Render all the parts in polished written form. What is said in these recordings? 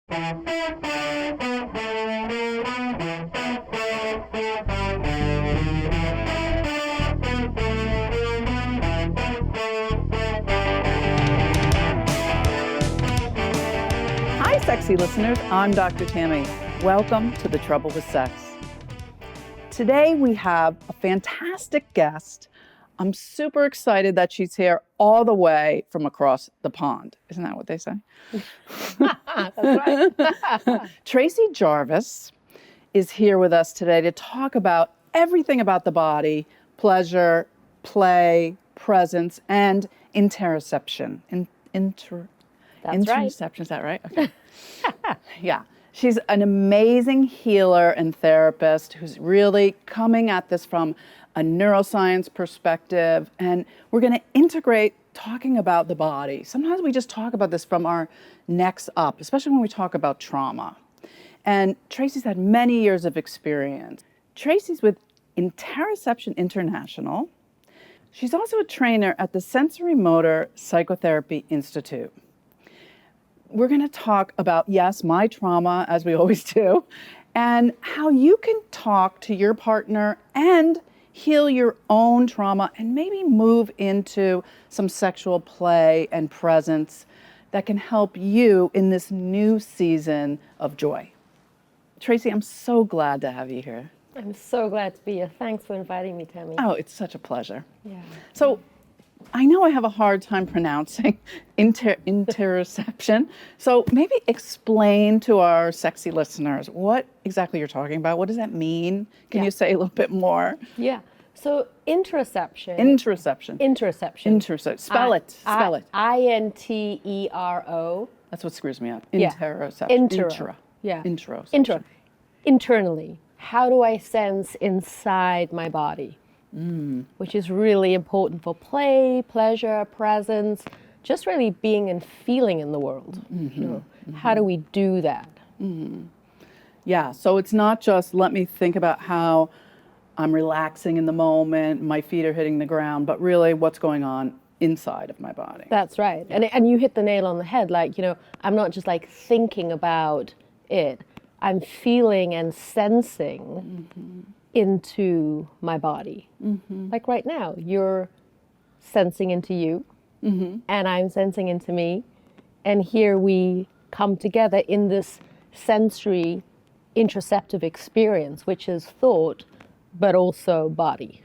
Hi, sexy listeners. I'm Dr. Tammy. Welcome to The Trouble with Sex. Today we have a fantastic guest. I'm super excited that she's here all the way from across the pond. Isn't that what they say? That's right. Tracy Jarvis is here with us today to talk about everything about the body, pleasure, play, presence, and interoception. That's right. Interoception, is that right? Okay. Yeah. She's an amazing healer and therapist who's really coming at this from a neuroscience perspective. And we're going to integrate talking about the body. Sometimes we just talk about this from our necks up, especially when we talk about trauma. And Tracy's had many years of experience. Tracy's with Interoception International. She's also a trainer at the Sensorimotor Psychotherapy Institute. We're going to talk about, yes, my trauma, as we always do, and how you can talk to your partner and heal your own trauma and maybe move into some sexual play and presence that can help you in this new season of joy. Tracy, I'm so glad to have you here. I'm so glad to be here. Thanks for inviting me, Tammy. Oh, it's such a pleasure. Yeah. So I know I have a hard time pronouncing interoception. So maybe explain to our sexy listeners what exactly you're talking about. What does that mean? Can you say a little bit more? Yeah. So interoception. Interoception. Spell it. I-N-T-E-R-O. That's what screws me up. Yeah. Interoception. Interoception. Internally. How do I sense inside my body? Which is really important for play, pleasure, presence, just really being and feeling in the world. How do we do that? Yeah, so it's not just let me think about how I'm relaxing in the moment, my feet are hitting the ground, but really what's going on inside of my body. That's right. And you hit the nail on the head. Like, I'm not just like thinking about it. I'm feeling and sensing into my body. Like right now, you're sensing into you, and I'm sensing into me. And here we come together in this sensory interoceptive experience, which is thought, but also body.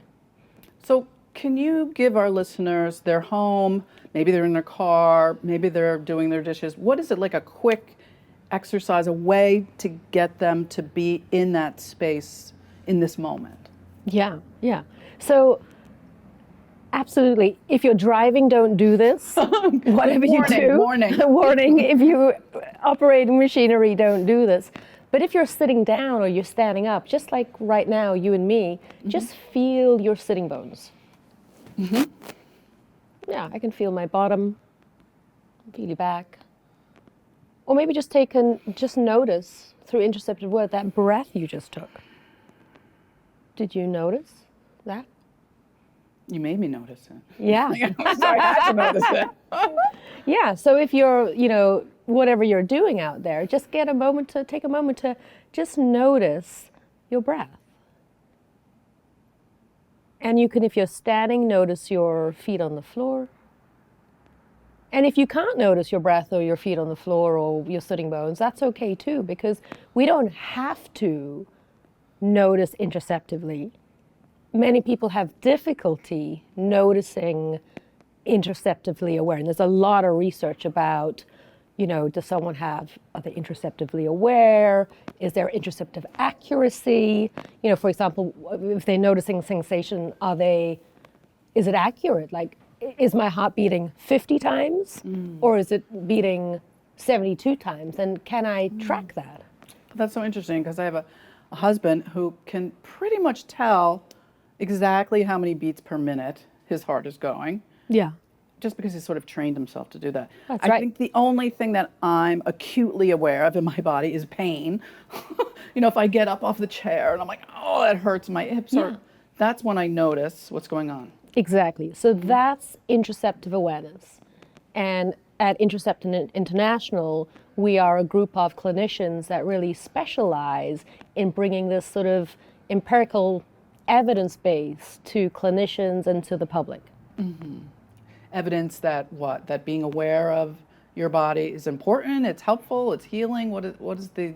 So can you give our listeners, they're home, maybe they're in their car, maybe they're doing their dishes. What is it, like a quick exercise, a way to get them to be in that space in this moment? Yeah. So absolutely. If you're driving, don't do this. Whatever you do. Warning. If you operating machinery, don't do this. But if you're sitting down or you're standing up, just like right now, you and me, just feel your sitting bones. Yeah, I can feel my bottom, feel your back. Or maybe just just notice through interoceptive word that breath you just took. Did you notice that? You made me notice it. Yeah. I'm sorry, I had to notice it. Yeah, so if you're, whatever you're doing out there, just take a moment to just notice your breath. And you can, if you're standing, notice your feet on the floor. And if you can't notice your breath or your feet on the floor or your sitting bones, that's okay too, because we don't have to notice interoceptively. Many people have difficulty noticing interoceptively aware. And there's a lot of research about, does someone are they interoceptively aware? Is there interoceptive accuracy? For example, if they're noticing sensation, is it accurate? Like, is my heart beating 50 times or is it beating 72 times? And can I track that? That's so interesting because I have a husband who can pretty much tell exactly how many beats per minute his heart is going. Yeah. Just because he's sort of trained himself to do that. That's I right. think the only thing that I'm acutely aware of in my body is pain. If I get up off the chair and I'm like, oh, it hurts my hips, that's when I notice what's going on. Exactly. So that's interoceptive awareness. And at Interoception International, we are a group of clinicians that really specialize in bringing this sort of empirical evidence base to clinicians and to the public. Evidence that what? That being aware of your body is important, it's helpful, it's healing. What's the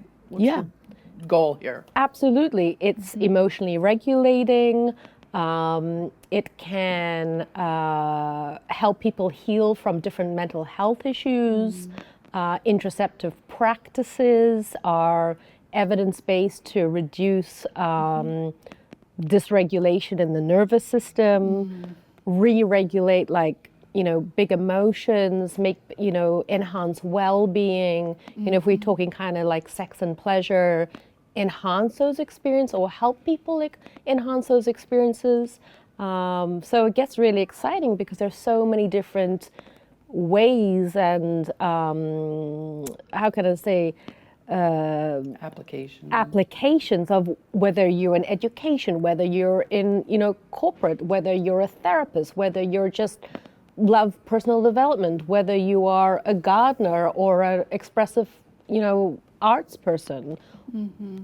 goal here? Absolutely. It's emotionally regulating. It can help people heal from different mental health issues. Interoceptive practices are evidence-based to reduce dysregulation in the nervous system, re-regulate big emotions, make, enhance well-being. If we're talking kind of like sex and pleasure, enhance those experiences or help people enhance those experiences. So it gets really exciting because there's so many different ways and how can I say, applications of whether you're in education, whether you're in corporate, whether you're a therapist, whether you're just love personal development, whether you are a gardener or an expressive arts person.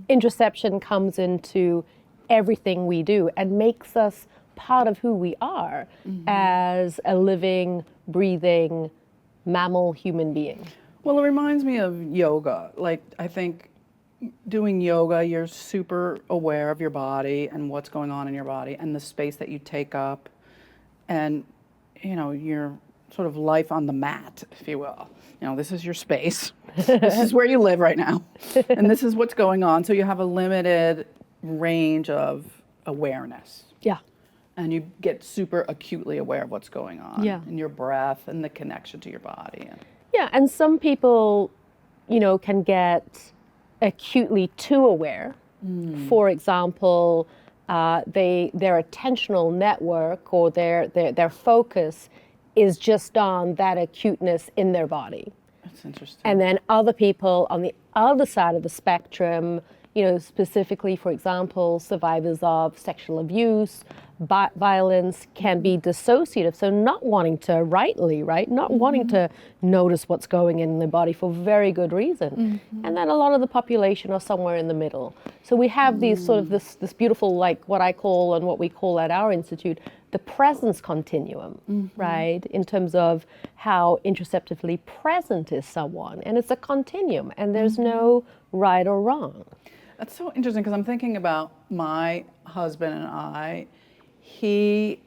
Interoception comes into everything we do and makes us part of who we are as a living, breathing mammal human being. Well, it reminds me of yoga. Like, I think doing yoga, you're super aware of your body and what's going on in your body and the space that you take up and, your sort of life on the mat, if you will. This is your space. This is where you live right now. And this is what's going on. So you have a limited range of awareness. Yeah. And you get super acutely aware of what's going on in your breath and the connection to your body. Yeah, and some people, can get acutely too aware. For example, their attentional network or their focus is just on that acuteness in their body. That's interesting. And then other people on the other side of the spectrum, specifically, for example, survivors of sexual abuse, violence can be dissociative. So not wanting to not wanting to notice what's going in the body for very good reason. And then a lot of the population are somewhere in the middle. So we have these sort of this beautiful, like what I call and what we call at our institute, the presence continuum, right? In terms of how interoceptively present is someone. And it's a continuum and there's no right or wrong. That's so interesting because I'm thinking about my husband and I. He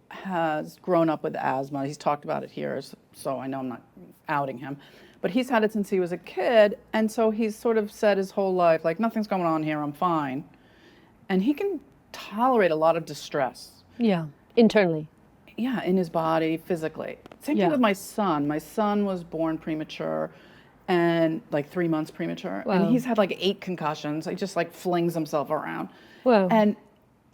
has grown up with asthma. He's talked about it here, so I know I'm not outing him. But he's had it since he was a kid, and so he's sort of said his whole life, like, nothing's going on here, I'm fine. And he can tolerate a lot of distress. Yeah, internally. Yeah, in his body, physically. Same thing with my son. My son was born premature and like 3 months premature. Wow. And he's had like 8 concussions. He just like flings himself around. Wow. And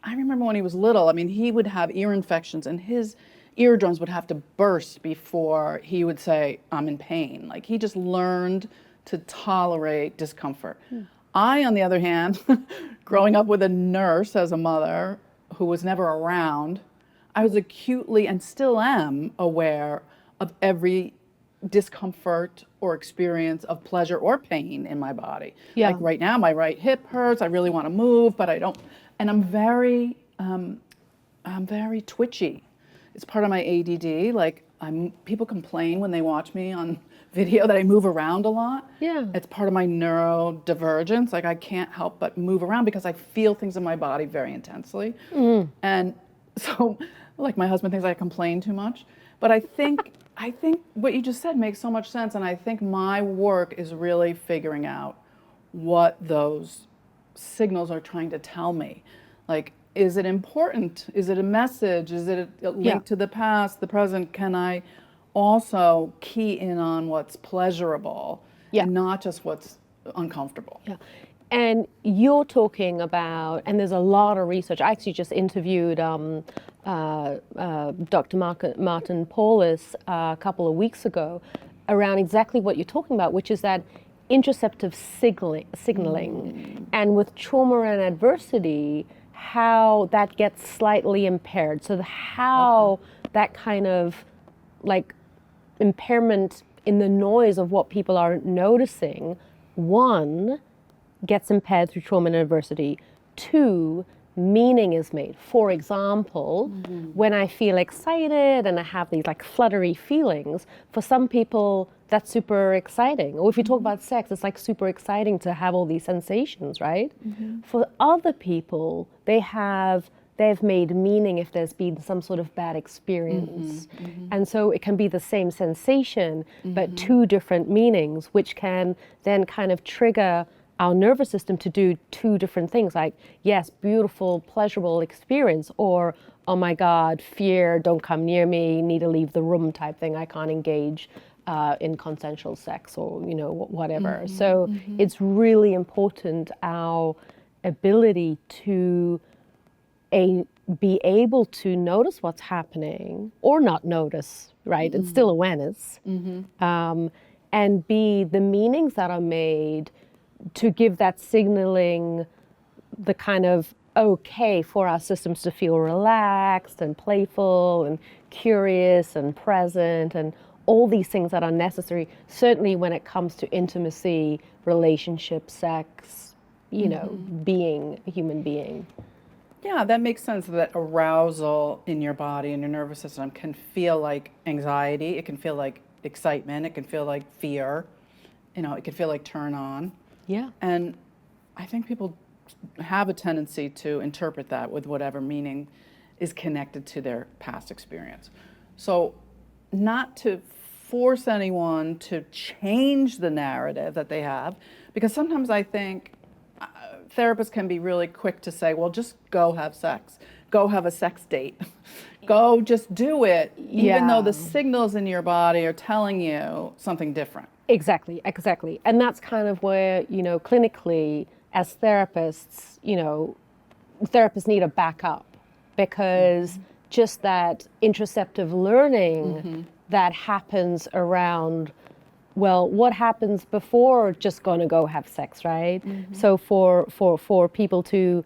I remember when he was little, he would have ear infections and his eardrums would have to burst before he would say, I'm in pain. Like he just learned to tolerate discomfort. I, on the other hand, growing up with a nurse as a mother who was never around, I was acutely and still am aware of every discomfort or experience of pleasure or pain in my body. Yeah. Like right now, my right hip hurts. I really want to move, but I don't. And I'm very twitchy. It's part of my ADD. Like people complain when they watch me on video that I move around a lot. Yeah. It's part of my neurodivergence. Like I can't help but move around because I feel things in my body very intensely. And so, like my husband thinks I complain too much. But I think what you just said makes so much sense. And I think my work is really figuring out what those signals are trying to tell me. Like, is it important? Is it a message? Is it a link to the past, the present? Can I also key in on what's pleasurable and not just what's uncomfortable? Yeah. And you're talking about, and there's a lot of research. I actually just interviewed Dr. Martin Paulus a couple of weeks ago around exactly what you're talking about, which is that interoceptive signaling. And with trauma and adversity, how that gets slightly impaired. So how that kind of like impairment in the noise of what people aren't noticing, one, gets impaired through trauma and adversity. Two, meaning is made. For example, when I feel excited and I have these like fluttery feelings, for some people that's super exciting. Or if you talk about sex, it's like super exciting to have all these sensations, right? For other people, they've made meaning if there's been some sort of bad experience. And so it can be the same sensation, but two different meanings, which can then kind of trigger our nervous system to do two different things, like, yes, beautiful, pleasurable experience, or, oh my God, fear, don't come near me, need to leave the room type thing, I can't engage in consensual sex, or, you know, whatever. So it's really important, our ability to be able to notice what's happening, or not notice, right? It's still awareness. And B, the meanings that are made to give that signaling the kind of okay for our systems to feel relaxed and playful and curious and present and all these things that are necessary, certainly when it comes to intimacy, relationship, sex, you know, being a human being. Yeah, that makes sense, that arousal in your body and your nervous system can feel like anxiety, it can feel like excitement, it can feel like fear, you know, it can feel like turn on. Yeah. And I think people have a tendency to interpret that with whatever meaning is connected to their past experience. So not to force anyone to change the narrative that they have, because sometimes I think therapists can be really quick to say, well, just go have sex, go have a sex date, go just do it, even though the signals in your body are telling you something different. Exactly. And that's kind of where, you know, clinically as therapists, you know, therapists need a backup, because just that interoceptive learning that happens around, well, what happens before just going to go have sex, right? So for people to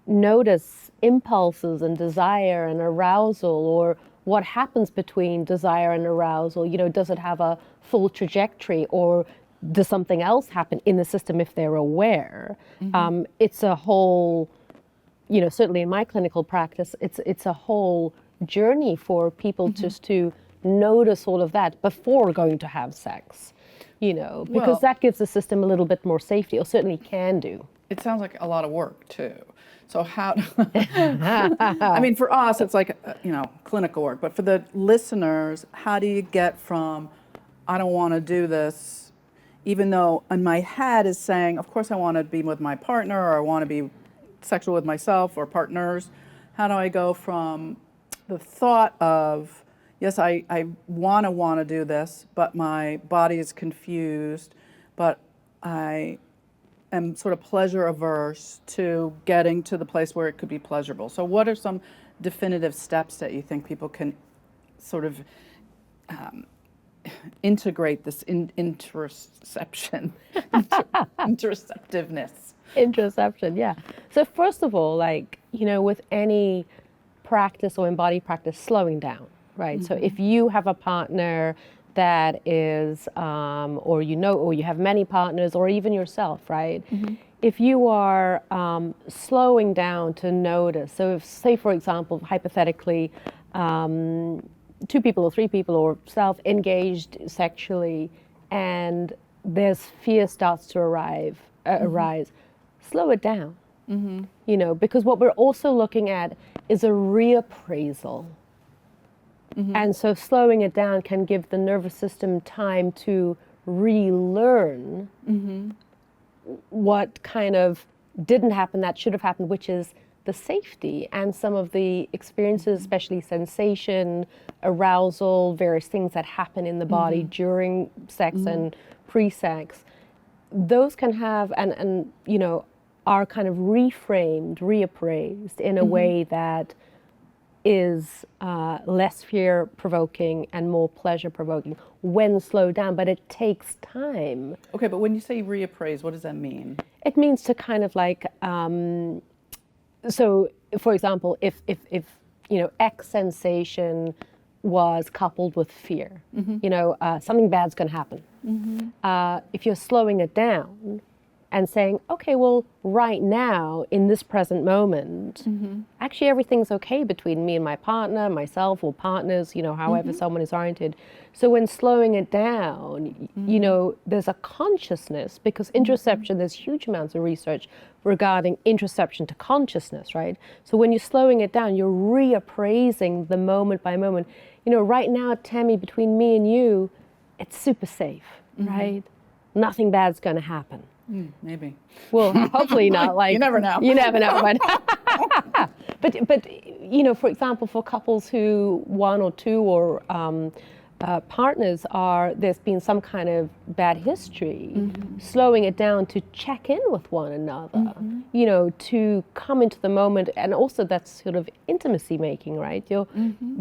notice impulses and desire and arousal, or what happens between desire and arousal, you know, does it have a full trajectory, or does something else happen in the system if they're aware? It's a whole, you know, certainly in my clinical practice, it's a whole journey for people just to notice all of that before going to have sex, you know, because that gives the system a little bit more safety, or certainly can do. It sounds like a lot of work too. So how, I mean, for us, it's like, you know, clinical work, but for the listeners, how do you get from, I don't want to do this, even though in my head is saying, of course I want to be with my partner, or I want to be sexual with myself or partners. How do I go from the thought of, yes, I want to do this, but my body is confused, but I am sort of pleasure averse, to getting to the place where it could be pleasurable. So what are some definitive steps that you think people can sort of integrate this interoception, interoceptiveness? Interoception, yeah. So first of all, like, you know, with any practice or embodied practice, slowing down, right? So if you have a partner that is, or you know, or you have many partners, or even yourself, right? If you are slowing down to notice, so if, say, for example, hypothetically, 2 people or 3 people or self-engaged sexually, and there's fear starts to arise, slow it down, you know, because what we're also looking at is a reappraisal. And so slowing it down can give the nervous system time to relearn what kind of didn't happen that should have happened, which is the safety and some of the experiences, especially sensation, arousal, various things that happen in the body during sex and pre-sex. Those can have, and you know, are kind of reframed, reappraised in a way that is less fear-provoking and more pleasure-provoking when slowed down, but it takes time. Okay, but when you say reappraise, what does that mean? It means to kind of like, so for example, if you know, X sensation was coupled with fear. You know, something bad's going to happen. If you're slowing it down and saying, okay, well, right now, in this present moment, actually everything's okay between me and my partner, myself, or partners, you know, however someone is oriented. So when slowing it down, you know, there's a consciousness, because interoception, there's huge amounts of research regarding interoception to consciousness, right? So when you're slowing it down, you're reappraising the moment by moment. You know, right now, Tammy, between me and you, it's super safe, right? Nothing bad's going to happen. Maybe. Well, hopefully not. Like you never know. You never know. But you know, for example, for couples who one or two or partners there's been some kind of bad history, slowing it down to check in with one another, you know, to come into the moment, and also that's sort of intimacy making, right? You're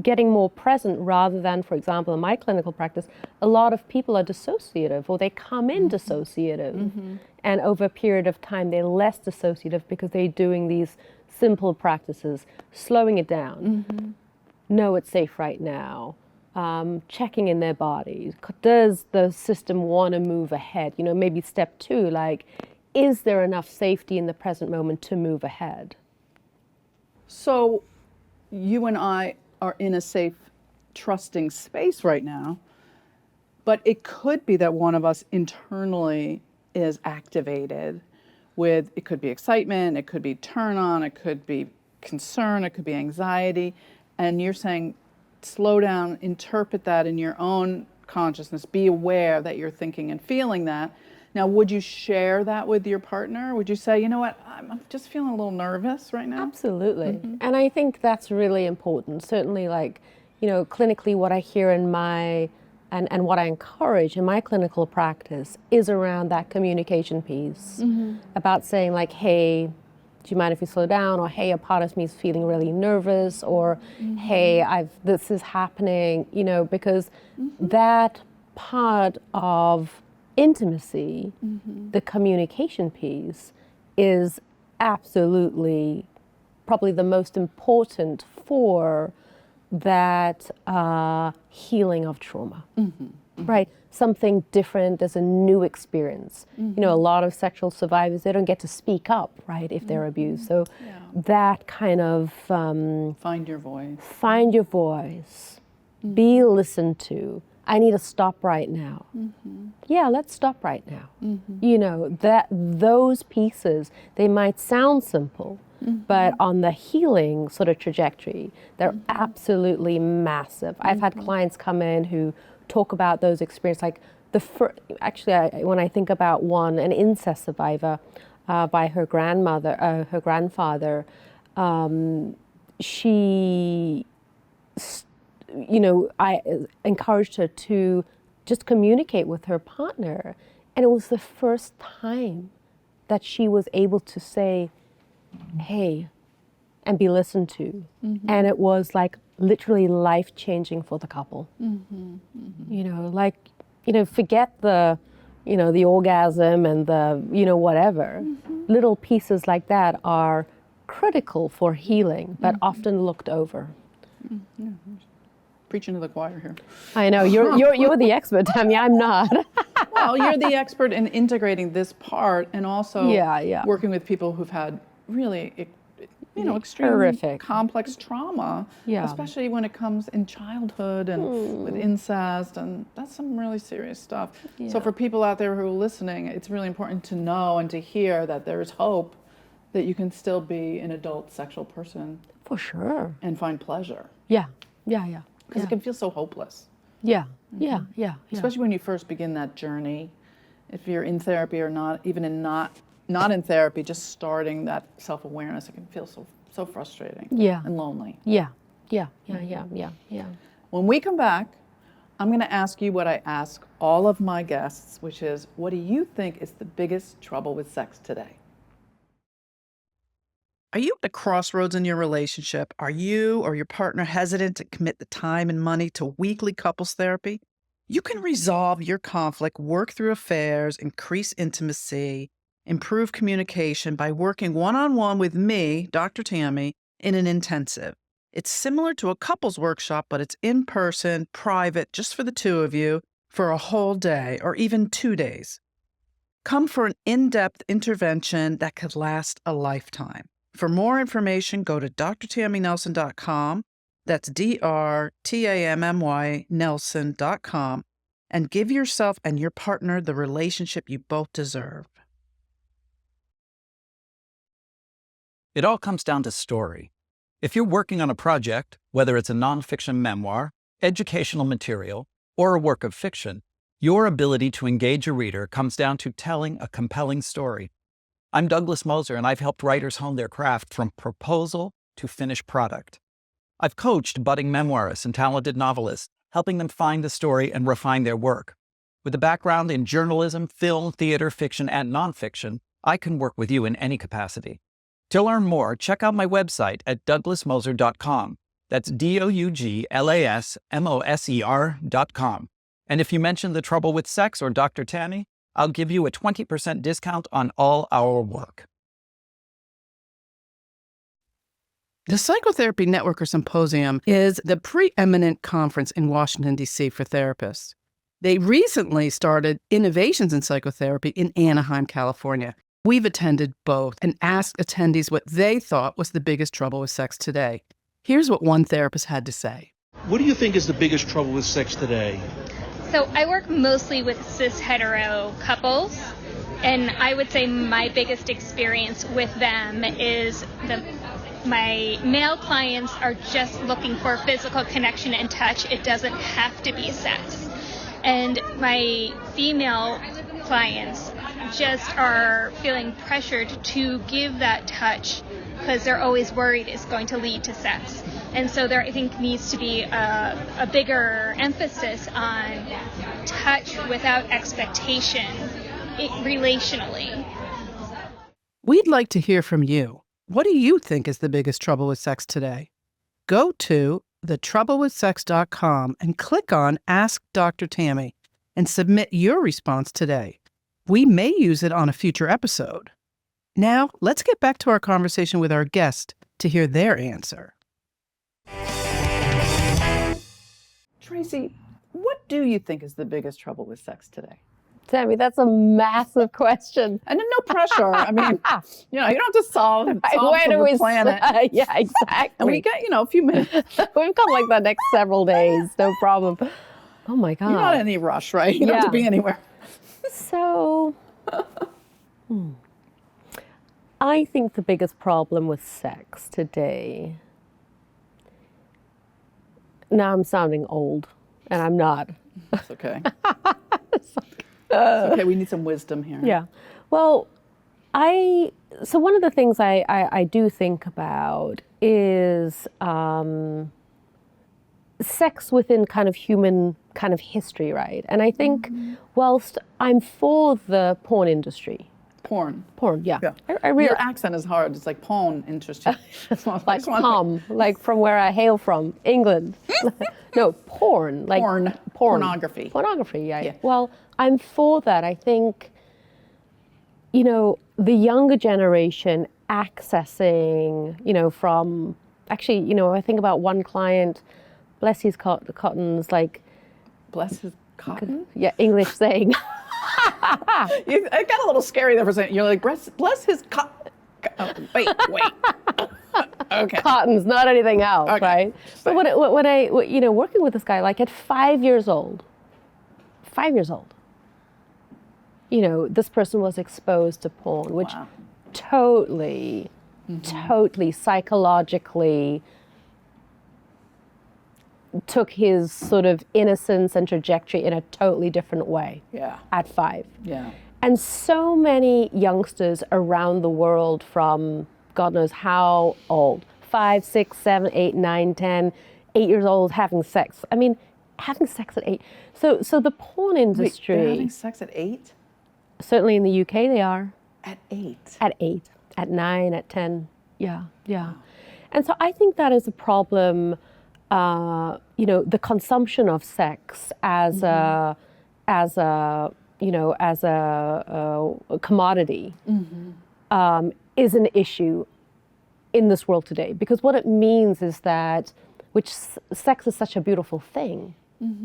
getting more present rather than, for example, in my clinical practice, a lot of people are dissociative, or they come in dissociative, and over a period of time they're less dissociative because they're doing these simple practices, slowing it down. Know it's safe right now. Checking in their bodies. Does the system want to move ahead? You know, maybe step 2, like, is there enough safety in the present moment to move ahead? So you and I are in a safe, trusting space right now, but it could be that one of us internally is activated with, it could be excitement, it could be turn on, it could be concern, it could be anxiety, and you're saying, slow down, interpret that in your own consciousness, be aware that you're thinking and feeling that. Now, would you share that with your partner? Would you say, you know what, I'm just feeling a little nervous right now? Absolutely. And I think that's really important. Certainly, like, you know, clinically what I hear in my, and what I encourage in my clinical practice is around that communication piece, about saying like, hey, do you mind if we slow down? Or, hey, a part of me is feeling really nervous, or, hey, this is happening, you know, because that part of intimacy, the communication piece, is absolutely probably the most important for that healing of trauma. Right? Something different, there's a new experience. You know, a lot of sexual survivors, they don't get to speak up, right, if they're abused. So that kind of... find your voice. Find your voice. Be listened to. I need to stop right now. Yeah, let's stop right now. You know, those pieces, they might sound simple, but on the healing sort of trajectory, they're absolutely massive. I've had clients come in who talk about those experiences, like when I think about an incest survivor by her grandfather, she, you know, I encouraged her to just communicate with her partner, and it was the first time that she was able to say, hey, and be listened to. And it was like literally life-changing for the couple. You know, like, you know, forget the, you know, the orgasm and the, you know, whatever. Little pieces like that are critical for healing, but often looked over. Preaching to the choir here. I know, you're the expert, Tammy, I'm not. Well, you're the expert in integrating this part, and also working with people who've had really, you know, extreme horrific, complex trauma, especially when it comes in childhood and with incest, and that's some really serious stuff. So for people out there who are listening, it's really important to know and to hear that there is hope, that you can still be an adult sexual person. For sure. And find pleasure. Because it can feel so hopeless. Especially when you first begin that journey, if you're in therapy or not, even in not in therapy, just starting that self-awareness, it can feel so frustrating and lonely. When we come back, I'm going to ask you what I ask all of my guests, which is, what do you think is the biggest trouble with sex today? Are you at a crossroads in your relationship? Are you or your partner hesitant to commit the time and money to weekly couples therapy? You can resolve your conflict, work through affairs, increase intimacy, improve communication by working one-on-one with me, Dr. Tammy, in an intensive. It's similar to a couples workshop, but it's in person, private, just for the two of you, for a whole day or even 2 days. Come for an in-depth intervention that could last a lifetime. For more information, go to drtammynelson.com. That's DRTAMMY Nelson.com, and give yourself and your partner the relationship you both deserve. It all comes down to story. If you're working on a project, whether it's a nonfiction memoir, educational material, or a work of fiction, your ability to engage a reader comes down to telling a compelling story. I'm Douglas Moser, and I've helped writers hone their craft from proposal to finished product. I've coached budding memoirists and talented novelists, helping them find the story and refine their work. With a background in journalism, film, theater, fiction, and nonfiction, I can work with you in any capacity. To learn more, check out my website at douglasmoser.com. That's DOUGLASMOSER.com. And if you mention The Trouble with Sex or Dr. Tammy, I'll give you a 20% discount on all our work. The Psychotherapy Network or Symposium is the preeminent conference in Washington, D.C. for therapists. They recently started Innovations in Psychotherapy in Anaheim, California. We've attended both and asked attendees what they thought was the biggest trouble with sex today. Here's what one therapist had to say. What do you think is the biggest trouble with sex today? So I work mostly with cis-hetero couples, and I would say my biggest experience with them is my male clients are just looking for physical connection and touch. It doesn't have to be sex. And my female clients just are feeling pressured to give that touch because they're always worried it's going to lead to sex. And so there, I think, needs to be a bigger emphasis on touch without expectation relationally. We'd like to hear from you. What do you think is the biggest trouble with sex today? Go to thetroublewithsex.com and click on Ask Dr. Tammy and submit your response today. We may use it on a future episode. Now, let's get back to our conversation with our guest to hear their answer. Tracy, what do you think is the biggest trouble with sex today? Tammy, that's a massive question. And no pressure. I mean, you don't have to solve Where for do the we planet. Yeah, exactly. And we got, a few minutes. We've got like the next several days, no problem. Oh my God. You're not in any rush, right? You don't have to be anywhere. So, I think the biggest problem with sex today, now I'm sounding old, and I'm not. It's okay. It's okay, we need some wisdom here. Yeah. Well, so one of the things I do think about is sex within kind of human kind of history, right? And I think whilst I'm for the porn industry. Porn, yeah. I really, your accent is hard. It's like porn interesting. like from where I hail from, England. No, porn. Like Pornography. Pornography, yeah. Well, I'm for that. I think, the younger generation accessing, from, actually, I think about one client, bless his cottons, like. Bless his cotton? Yeah, English saying. It got a little scary there for a second. You're like, bless his cotton. Wait. Okay. Cottons, not anything else, okay. Right? But when I working with this guy, like at 5 years old, this person was exposed to porn, which totally psychologically took his sort of innocence and trajectory in a totally different way. Yeah. At 5. Yeah. And so many youngsters around the world from God knows how old, 5, 6, 7, 8, 9, 10, 8 years old having sex. I mean, having sex at 8. So the porn industry. Wait, they're having sex at 8? Certainly in the UK they are. At 8? At 8, at 9, at 10. Yeah. And so I think that is a problem. The consumption of sex as a commodity is an issue in this world today. Because what it means is that, sex is such a beautiful thing.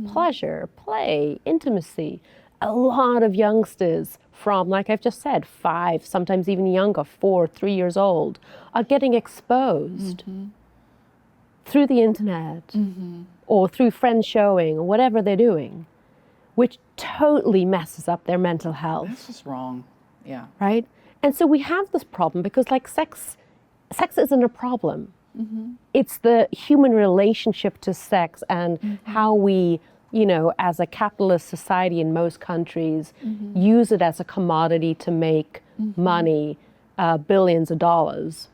Pleasure, play, intimacy. A lot of youngsters from, like I've just said, 5, sometimes even younger, 4, 3 years old, are getting exposed through the internet or through friends showing or whatever they're doing, which totally messes up their mental health. That's just wrong. Yeah. Right? And so we have this problem because, like, sex isn't a problem. It's the human relationship to sex and how we, as a capitalist society in most countries, use it as a commodity to make money, billions of dollars,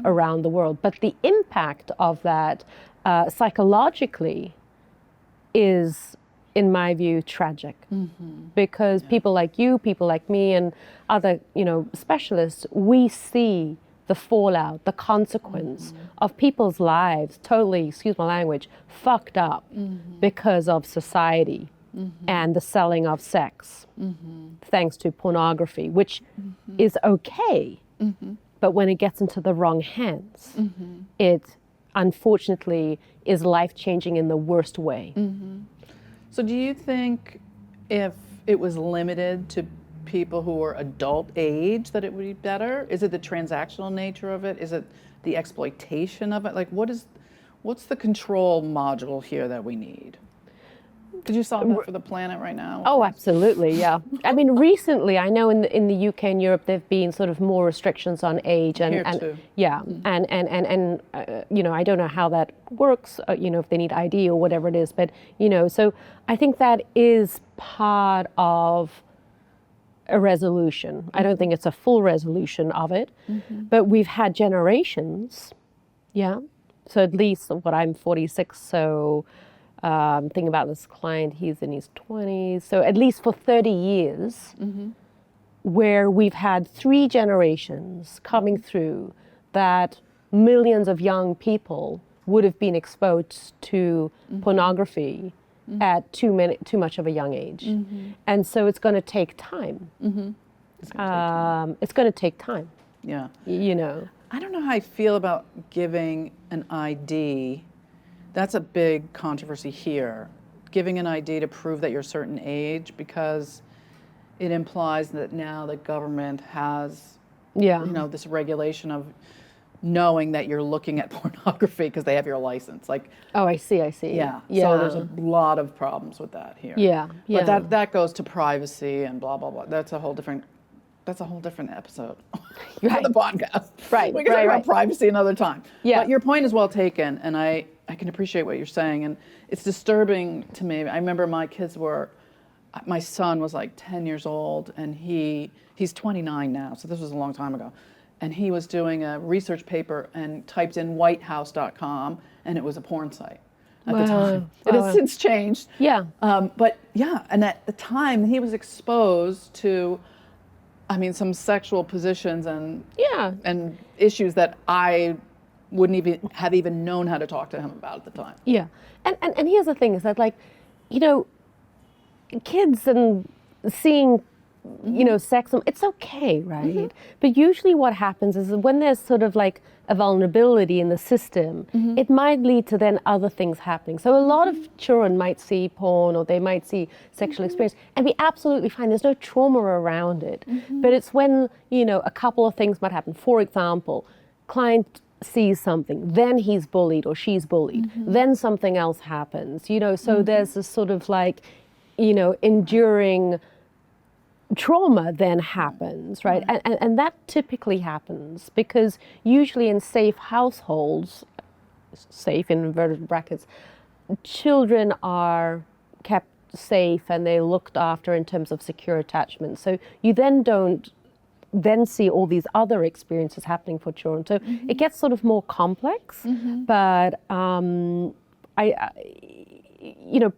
around the world. But the impact of that psychologically is, in my view, tragic. Because people like you, people like me, and other, specialists, we see the fallout, the consequence of people's lives totally, excuse my language, fucked up because of society and the selling of sex, thanks to pornography, which is okay, but when it gets into the wrong hands, it unfortunately is life-changing in the worst way. So do you think if it was limited to people who are adult age that it would be better? Is it the transactional nature of it? Is it the exploitation of it? Like, what's the control module here that we need? Could you solve that for the planet right now? Oh, absolutely, yeah. I mean, recently, I know in the UK and Europe, there've been sort of more restrictions on age, and too. Yeah, and I don't know how that works. If they need ID or whatever it is, but so I think that is part of a resolution. I don't think it's a full resolution of it, but we've had generations, yeah. So at least I'm 46, so thinking about this client, he's in his 20s. So at least for 30 years, where we've had 3 generations coming through that millions of young people would have been exposed to pornography at too much of a young age. And so it's going to take time. It's going to take time. Yeah. I don't know how I feel about giving an ID. That's a big controversy here. Giving an ID to prove that you're a certain age, because it implies that now the government has, this regulation of knowing that you're looking at pornography because they have your license. Like, oh, I see. Yeah. So there's a lot of problems with that here. Yeah. But that goes to privacy and blah blah blah. That's a whole different episode for the podcast. Right. We can talk about privacy another time. Yeah. But your point is well taken, and I can appreciate what you're saying, and it's disturbing to me. I remember my son was like 10 years old, and he's 29 now, so this was a long time ago. And he was doing a research paper and typed in whitehouse.com, and it was a porn site at the time. It has since changed. Yeah. And at the time he was exposed to, some sexual positions and issues that I wouldn't even have known how to talk to him about at the time. Yeah. And here's the thing is that, like, kids and seeing sex, it's okay, right? But usually what happens is when there's sort of like a vulnerability in the system, it might lead to then other things happening. So a lot of children might see porn or they might see sexual experience and be absolutely fine. There's no trauma around it. But it's when, a couple of things might happen. For example, client sees something, then he's bullied or she's bullied, then something else happens, so there's this sort of like, enduring trauma then happens, right? And that typically happens because usually in safe households, safe in inverted brackets, children are kept safe and they're looked after in terms of secure attachment. So you then don't then see all these other experiences happening for children. So it gets sort of more complex, but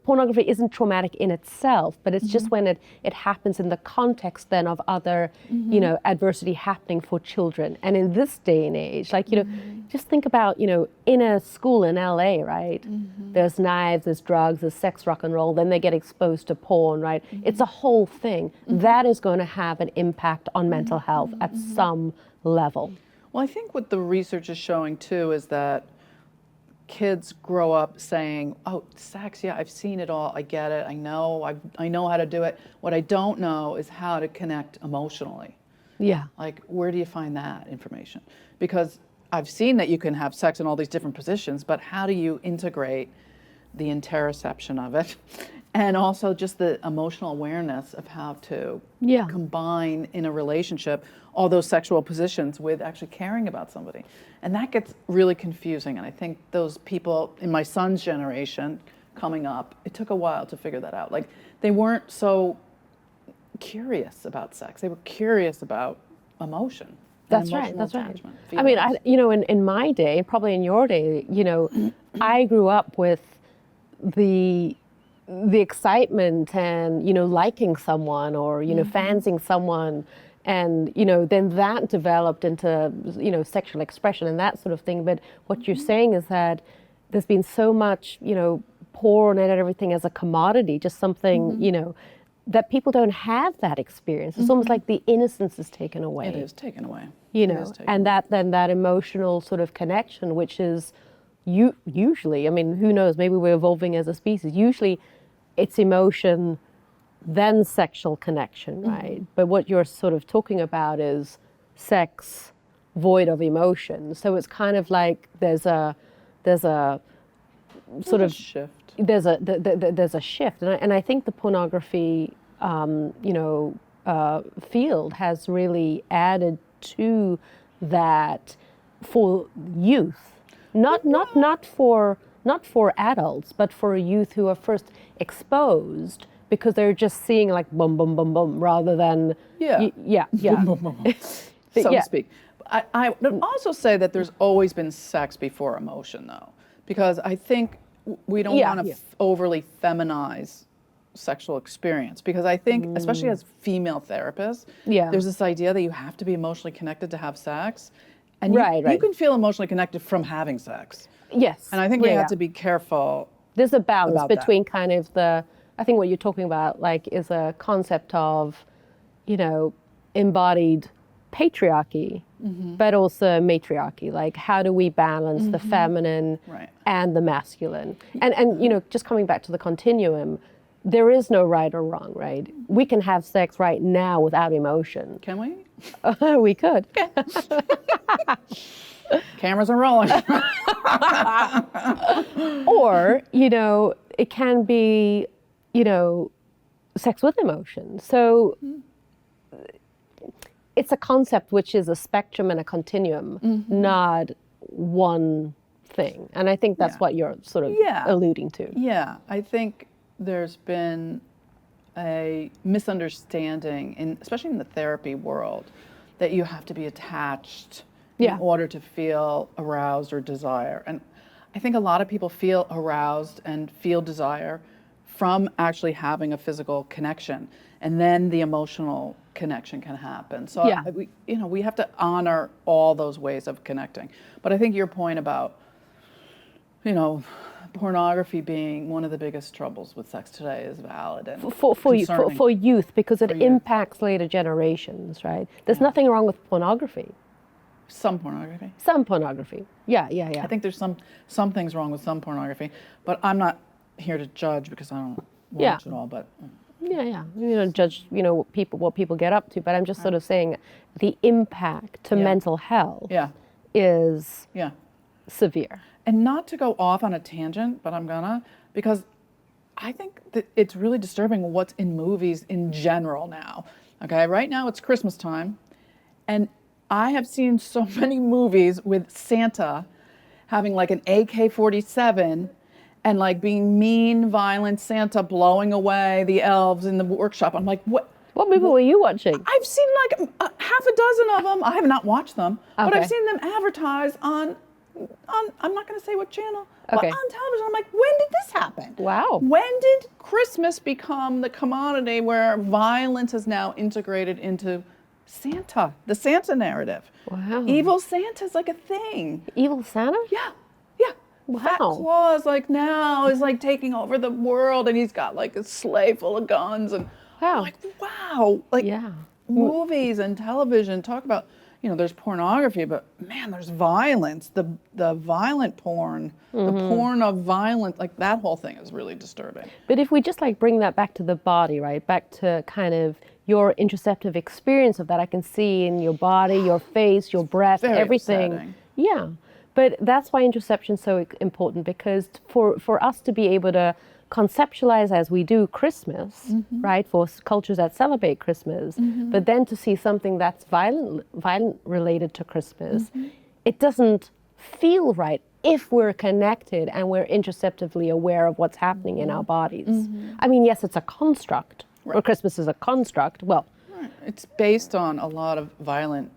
pornography isn't traumatic in itself, but it's just when it happens in the context then of other, adversity happening for children. And in this day and age, like, just think about, in a school in LA, right? There's knives, there's drugs, there's sex, rock and roll, then they get exposed to porn, right? It's a whole thing. That is going to have an impact on mental health at some level. Well, I think what the research is showing too is that kids grow up saying, "Oh, sex, yeah, I've seen it all. I get it. I know how to do it. What I don't know is how to connect emotionally." Yeah. Like, where do you find that information? Because I've seen that you can have sex in all these different positions, but how do you integrate the interoception of it and also just the emotional awareness of how to combine in a relationship all those sexual positions with actually caring about somebody? And that gets really confusing. And I think those people in my son's generation coming up, it took a while to figure that out. Like, they weren't so curious about sex. They were curious about emotion. That's right. That's right. I mean, in my day, probably in your day, I grew up with the excitement and, liking someone or, fancying someone. And, then that developed into, sexual expression and that sort of thing. But what you're saying is that there's been so much, porn and everything as a commodity, just something, that people don't have that experience. It's almost like the innocence is taken away. It is taken away. And that emotional sort of connection, which is usually, I mean, who knows, maybe we're evolving as a species. Usually it's emotion, then sexual connection, right? But what you're sort of talking about is sex void of emotion. So it's kind of like there's a sort of shift. There's a shift, and I think the pornography, field has really added to that for youth, not for adults, but for youth who are first exposed because they're just seeing like boom, boom, boom, boom, rather than so to speak. I would also say that there's always been sex before emotion, though, because I think we don't want to overly feminize sexual experience, because I think, especially as female therapists, there's this idea that you have to be emotionally connected to have sex, and you can feel emotionally connected from having sex. Yes. And I think we have to be careful. There's a balance between that. kind of I think what you're talking about, like, is a concept of, embodied patriarchy, but also matriarchy. Like, how do we balance the feminine and the masculine? And just coming back to the continuum, there is no right or wrong, right? We can have sex right now without emotion. Can we? We could. Cameras are rolling. Or, it can be, sex with emotion. So it's a concept which is a spectrum and a continuum, not one thing. And I think that's what you're sort of alluding to. Yeah, I think there's been a misunderstanding, especially in the therapy world, that you have to be attached in order to feel aroused or desire. And I think a lot of people feel aroused and feel desire from actually having a physical connection, and then the emotional connection can happen. So we have to honor all those ways of connecting. But I think your point about pornography being one of the biggest troubles with sex today is valid and for youth, because it impacts later generations, right? There's nothing wrong with pornography. Some pornography. Some pornography. Yeah. I think there's some things wrong with some pornography, but I'm not here to judge because I don't watch it all. But judge what people get up to. But I'm just sort of saying the impact to mental health is severe. And not to go off on a tangent, but I'm gonna, because I think that it's really disturbing what's in movies in general now. Okay, right now it's Christmas time, and I have seen so many movies with Santa having like an AK-47 and like being mean, violent Santa blowing away the elves in the workshop. I'm like, what? What movie were you watching? I've seen like half a dozen of them. I have not watched them, but I've seen them advertised on I'm not going to say what channel, but on television. I'm like, when did this happen? Wow. When did Christmas become the commodity where violence is now integrated into Santa, the Santa narrative? Wow. Evil Santa's like a thing. Evil Santa? Yeah. Wow. Fat Claus like now is like taking over the world, and he's got like a sleigh full of guns, and I'm like, wow. Like movies and television talk about there's pornography, but man, there's violence, the violent porn, the porn of violence, like that whole thing is really disturbing. But if we just like bring that back to the body, right? Back to kind of your interoceptive experience of that, I can see in your body, your face, your breath, Very everything. upsetting. Yeah. But that's why interoception is so important, because for us to be able to conceptualize as we do Christmas, right, for cultures that celebrate Christmas, but then to see something that's violent related to Christmas, it doesn't feel right if we're connected and we're interoceptively aware of what's happening in our bodies. I mean, yes, it's a construct, or Christmas is a construct. Well, It's based on a lot of violent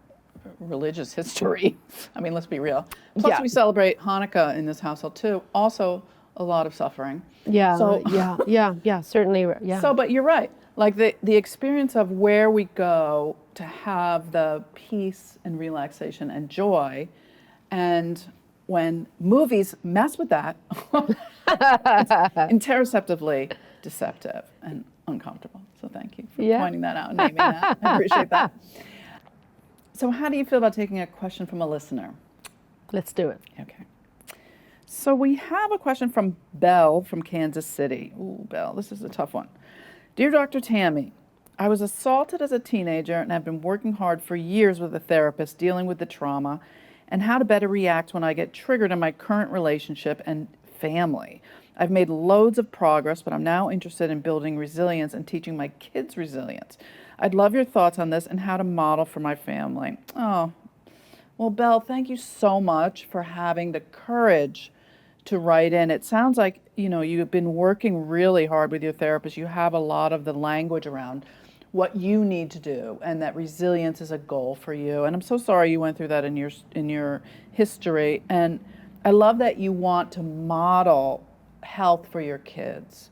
religious history. I mean, let's be real. Plus, Yeah. we celebrate Hanukkah in this household too. Also, a lot of suffering. yeah, So- certainly, yeah. So, but you're right. Like the experience of where we go to have the peace and relaxation and joy, and when movies mess with that, it's interoceptively deceptive and uncomfortable. So thank you for pointing that out and naming that. I appreciate that. So how do you feel about taking a question from a listener? Let's do it. Okay. So we have a question from Belle from Kansas City. Ooh, Belle, this is a tough one. Dear Dr. Tammy, I was assaulted as a teenager and have been working hard for years with a therapist dealing with the trauma and how to better react when I get triggered in my current relationship and family. I've made loads of progress, but I'm now interested in building resilience and teaching my kids resilience. I'd love your thoughts on this and how to model for my family. Oh, well, Belle, thank you so much for having the courage to write in. It sounds like, you've been working really hard with your therapist. You have a lot of the language around what you need to do, and that resilience is a goal for you. And I'm so sorry you went through that in your history. And I love that you want to model health for your kids.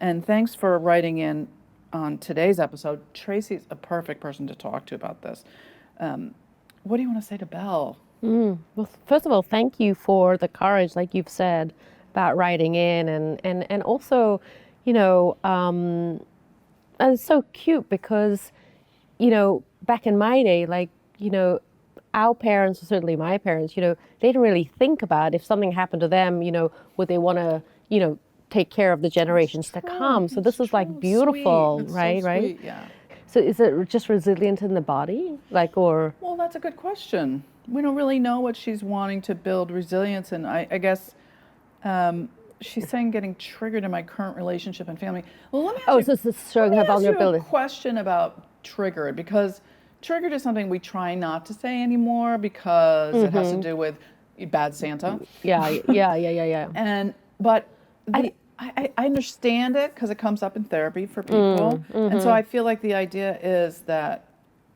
And thanks for writing in on today's episode. Tracy's a perfect person to talk to about this. What do you want to say to Belle? Well, first of all, thank you for the courage, like you've said, about writing in, and also, and it's so cute because, back in my day, our parents, or certainly my parents, they didn't really think about if something happened to them, would they want to, take care of the generations to come. So this is like beautiful, Sweet. That's right? so Right? sweet, yeah. So is it just resilient in the body, or? Well, that's a good question. We don't really know what she's wanting to build resilience in. I guess she's saying getting triggered in my current relationship and family. Well, let me ask So this is showing her you a vulnerability. question about triggered, because triggered is something we try not to say anymore because it has to do with bad Santa. Yeah. But I understand it because it comes up in therapy for people. And so I feel like the idea is that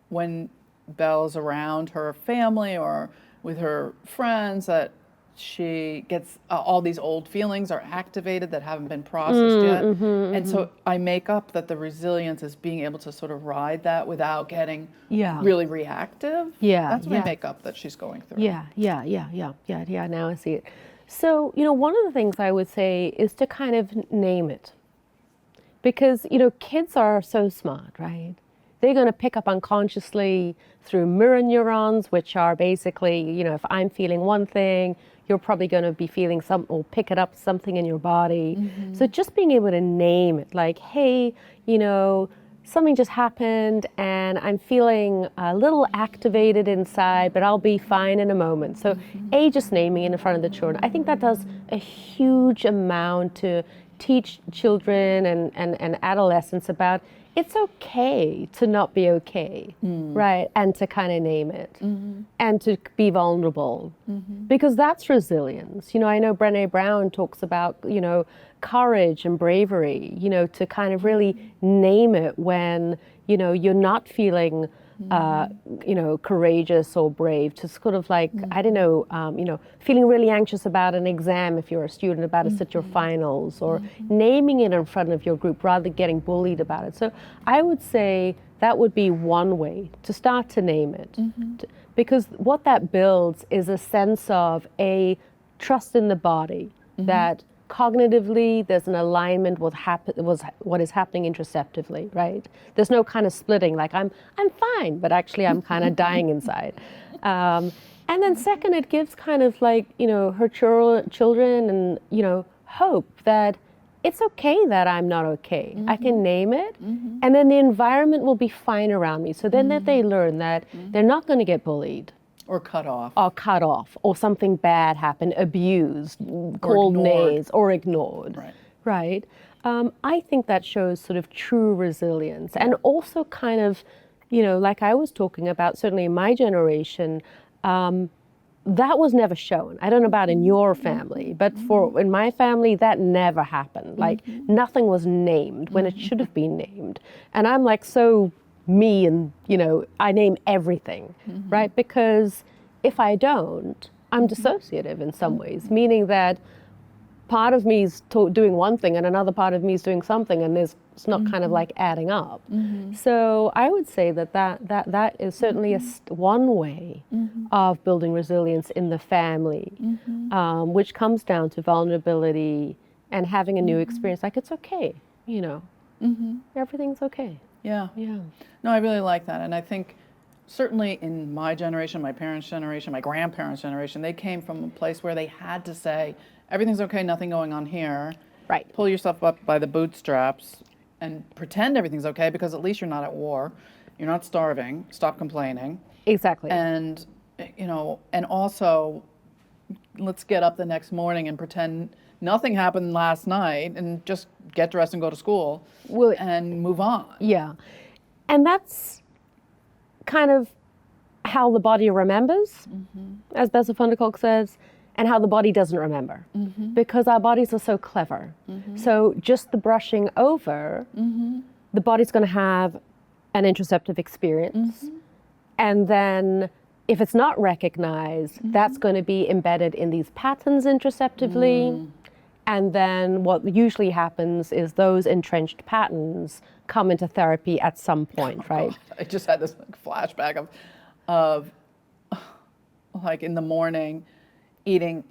when Belle's around her family or with her friends, that she gets all these old feelings are activated that haven't been processed yet. And so I make up that the resilience is being able to sort of ride that without getting really reactive. Yeah, That's my yeah. makeup that she's going through. Yeah, now I see it. So, one of the things I would say is to kind of name it. Because, kids are so smart, right? They're going to pick up unconsciously through mirror neurons, which are basically, if I'm feeling one thing, you're probably going to be feeling or pick it up something in your body. So just being able to name it, like, hey, something just happened and I'm feeling a little activated inside, but I'll be fine in a moment. So just naming it in front of the children, I think that does a huge amount to teach children and adolescents about it's okay to not be okay, right? And to kind of name it and to be vulnerable because that's resilience. I know Brené Brown talks about, courage and bravery, to kind of really name it when, you're not feeling, courageous or brave, to sort of like, I don't know, feeling really anxious about an exam if you're a student, about to sit your finals, or naming it in front of your group rather than getting bullied about it. So I would say that would be one way to start to name it. Because what that builds is a sense of trust in the body, that cognitively, there's an alignment with what is happening interoceptively, right? There's no kind of splitting, like I'm fine, but actually I'm kind of dying inside. And then second, it gives kind of like, her children and, hope that it's okay that I'm not okay. I can name it, and then the environment will be fine around me. So then that they learn that they're not going to get bullied. Or cut off. Or something bad happened, abused, called names, or ignored. Right? I think that shows sort of true resilience, and also kind of, like I was talking about, certainly in my generation, that was never shown. I don't know about in your family, but in my family, that never happened. Like nothing was named when it should have been named. And I'm like so me and, I name everything, right? Because if I don't, I'm dissociative in some ways, meaning that part of me is doing one thing and another part of me is doing something, and it's not kind of like adding up. So I would say that is certainly one way of building resilience in the family, which comes down to vulnerability and having a new experience. Like, it's okay, everything's okay. Yeah. No, I really like that. And I think certainly in my generation, my parents' generation, my grandparents' generation, they came from a place where they had to say, everything's okay, nothing going on here. Right. Pull yourself up by the bootstraps and pretend everything's okay, because at least you're not at war. You're not starving. Stop complaining. Exactly. And, and also let's get up the next morning and pretend nothing happened last night and just get dressed and go to school and move on. Yeah. And that's kind of how the body remembers, as Bessa van der Kolk says, and how the body doesn't remember, because our bodies are so clever. So just the brushing over, the body's going to have an interoceptive experience. And then if it's not recognized, that's going to be embedded in these patterns interoceptively. And then what usually happens is those entrenched patterns come into therapy at some point, right? I just had this flashback of like in the morning eating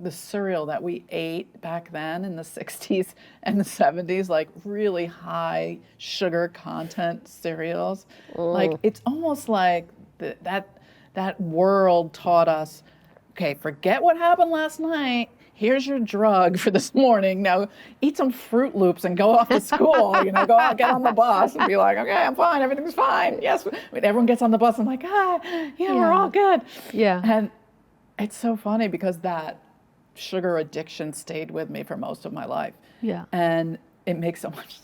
the cereal that we ate back then in the 60s and the 70s, like really high sugar content cereals. Like it's almost like that world taught us, okay, forget what happened last night. Here's your drug for this morning. Now eat some Fruit Loops and go off to school. Go out, get on the bus and be like, okay, I'm fine, everything's fine. Yes, when everyone gets on the bus, I'm like, we're all good. Yeah. And it's so funny because that sugar addiction stayed with me for most of my life. Yeah. And it makes so much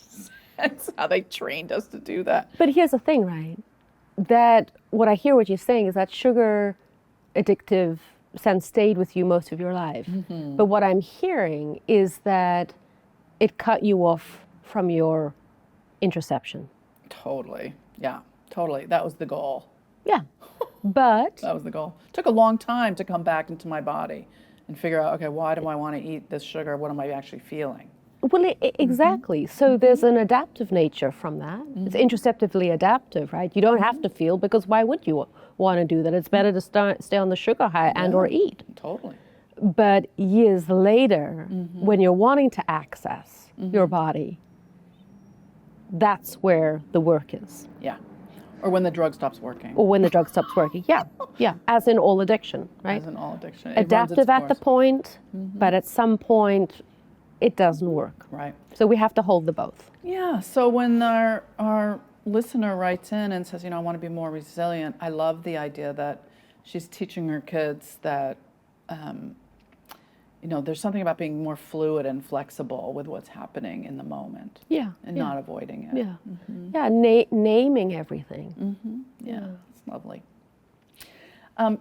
sense how they trained us to do that. But here's the thing, right? That what I hear what you're saying is that sugar addictive sense stayed with you most of your life. But what I'm hearing is that it cut you off from your interoception. Totally. Yeah, totally. That was the goal. Yeah. But that was the goal. It took a long time to come back into my body and figure out, okay, why do I want to eat this sugar? What am I actually feeling? Well, exactly. So there's an adaptive nature from that. It's interoceptively adaptive, right? You don't have to feel, because why would you want to do that? It's better to stay on the sugar high and or eat. Totally. But years later, when you're wanting to access your body, that's where the work is. Yeah. Or when the drug stops working. Or when the drug stops working. Yeah. Yeah. As in all addiction, right? As in all addiction. Adaptive at the point, but at some point, it doesn't work. Right. So we have to hold the both. Yeah. So when our listener writes in and says, I want to be more resilient, I love the idea that she's teaching her kids that, there's something about being more fluid and flexible with what's happening in the moment. Yeah. And not avoiding it. Yeah. Yeah. Naming everything. Yeah. It's lovely.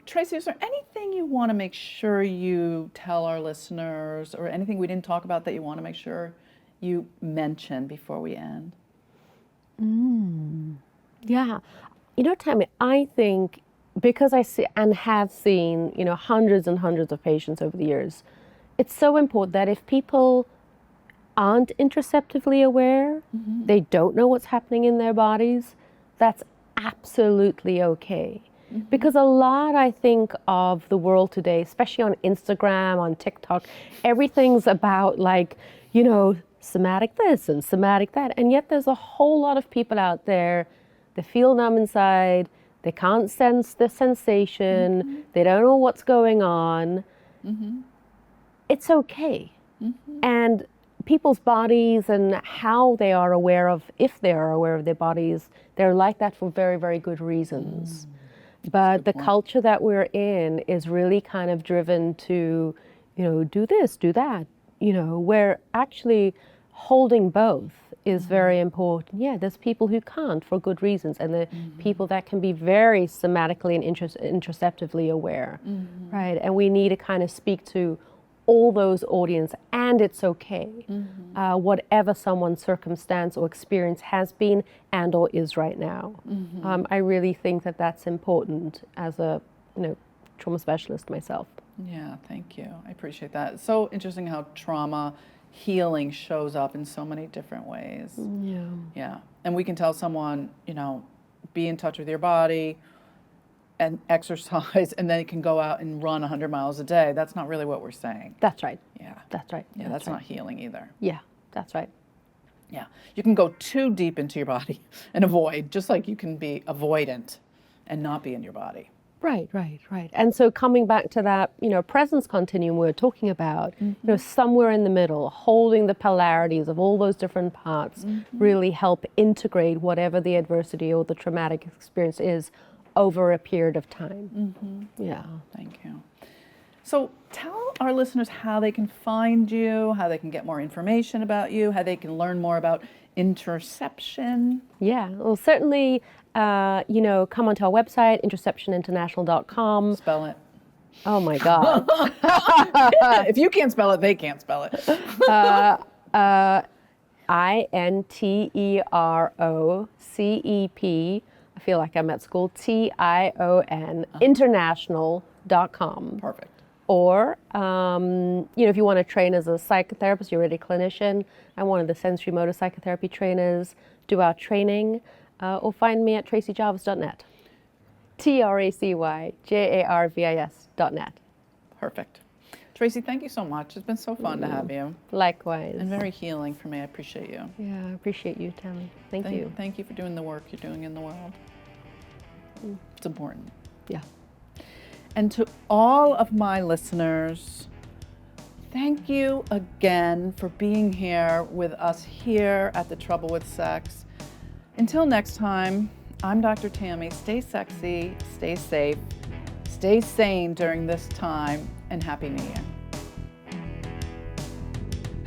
Tracy, is there anything you want to make sure you tell our listeners, or anything we didn't talk about that you want to make sure you mention before we end? Yeah. Tammy, I think because I see and have seen, hundreds and hundreds of patients over the years, it's so important that if people aren't interoceptively aware, they don't know what's happening in their bodies, that's absolutely okay. Because a lot, I think, of the world today, especially on Instagram, on TikTok, everything's about like, you know, somatic this and somatic that. And yet there's a whole lot of people out there that feel numb inside. They can't sense the sensation. They don't know what's going on. It's okay. And people's bodies and how they are aware of, if they are aware of their bodies, they're like that for very, very good reasons. But the culture that we're in is really kind of driven to, you know, do this, do that, you know, where actually holding both is very important. Yeah, there's people who can't for good reasons, and the people that can be very somatically and interoceptively aware, right? And we need to kind of speak to all those audience, and it's okay, whatever someone's circumstance or experience has been and or is right now. I really think that that's important as a, you know, trauma specialist myself. Yeah, thank you. I appreciate that. It's so interesting how trauma healing shows up in so many different ways. Yeah. And we can tell someone, you know, be in touch with your body and exercise, and then you can go out and run 100 miles a day. That's not really what we're saying. That's right. Yeah. That's right. Yeah, that's not healing either. Yeah, that's right. Yeah. You can go too deep into your body and avoid, just like you can be avoidant and not be in your body. Right. And so coming back to that, you know, presence continuum we were talking about, you know, somewhere in the middle, holding the polarities of all those different parts really help integrate whatever the adversity or the traumatic experience is over a period of time. Yeah. Thank you. So tell our listeners how they can find you, how they can get more information about you, how they can learn more about interoception. Yeah, well, certainly, you know, come onto our website, interoceptioninternational.com. Spell it. Oh my God. If you can't spell it, they can't spell it. INTEROCEP. I feel like I'm at school. TION, international.com. Perfect. Or, you know, if you want to train as a psychotherapist, you're already a clinician, I'm one of the Sensorimotor Psychotherapy trainers, do our training, or find me at tracyjarvis.net. TRACYJARVIS.net. Perfect. Tracy, thank you so much. It's been so fun to have you. Likewise. And very healing for me. I appreciate you. Yeah, I appreciate you, Tammy. Thank you. Thank you for doing the work you're doing in the world. It's important. Yeah. And to all of my listeners, thank you again for being here with us here at The Trouble with Sex. Until next time, I'm Dr. Tammy. Stay sexy, stay safe, stay sane during this time, and Happy New Year.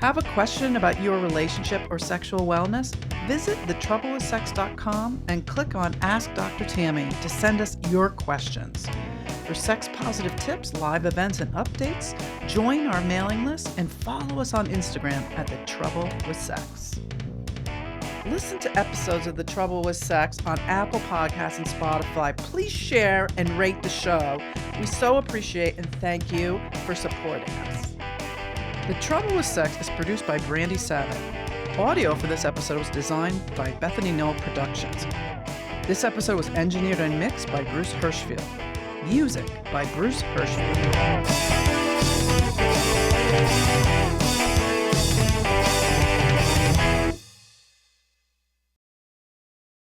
Have a question about your relationship or sexual wellness? Visit thetroublewithsex.com and click on Ask Dr. Tammy to send us your questions. For sex-positive tips, live events, and updates, join our mailing list and follow us on Instagram at The Trouble with Sex. Listen to episodes of The Trouble with Sex on Apple Podcasts and Spotify. Please share and rate the show. We so appreciate and thank you for supporting us. The Trouble with Sex is produced by Brandy Savick. Audio for this episode was designed by Bethany Knoll Productions. This episode was engineered and mixed by Bruce Hirschfield. Music by Bruce Hirschfield.